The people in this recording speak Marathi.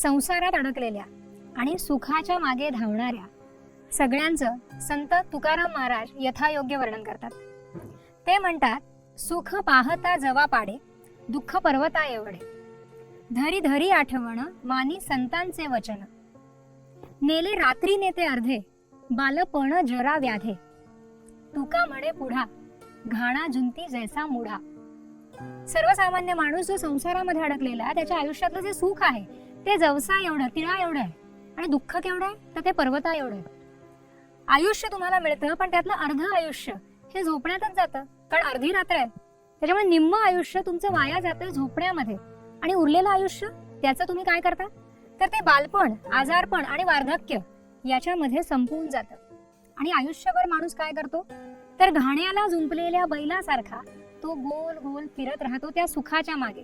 संसारात अडकलेल्या आणि सुखाच्या मागे धावणाऱ्या सगळ्यांचं संत तुकाराम महाराज यथायोग्य वर्णन करतात. ते म्हणतात, सुख पाहता जवा पाडे, दुःख पर्वता एवढे, धरी धरी आठवण मानी संतांचे वचन, नेले रात्री नेते अर्धे, बालपण जरा व्याधे, तुका म्हणे पुढा, घाणा जुंती जैसा मुढा. सर्वसामान्य माणूस जो संसारामध्ये अडकलेला, त्याच्या आयुष्यातलं जे सुख आहे ते जवसा एवढं, तिळा एवढं आहे, आणि दुःख केवढं आहे तर ते पर्वता एवढं आहे. आयुष्य तुम्हाला मिळतं, पण त्यातलं अर्ध आयुष्य हे झोपण्यातच जातं, कारण अर्धी रात्र आहे. त्याच्यामुळे निम्म आयुष्य तुमचं वाया जातं झोपण्यामध्ये, आणि उरलेलं आयुष्य त्याचं तुम्ही काय करता तर ते बालपण, आजारपण आणि वार्धक्य याच्यामध्ये संपवून जातं. आणि आयुष्यभर माणूस काय करतो तर घाण्याला जुंपलेल्या बैलासारखा तो गोल गोल फिरत राहतो त्या सुखाच्या मागे.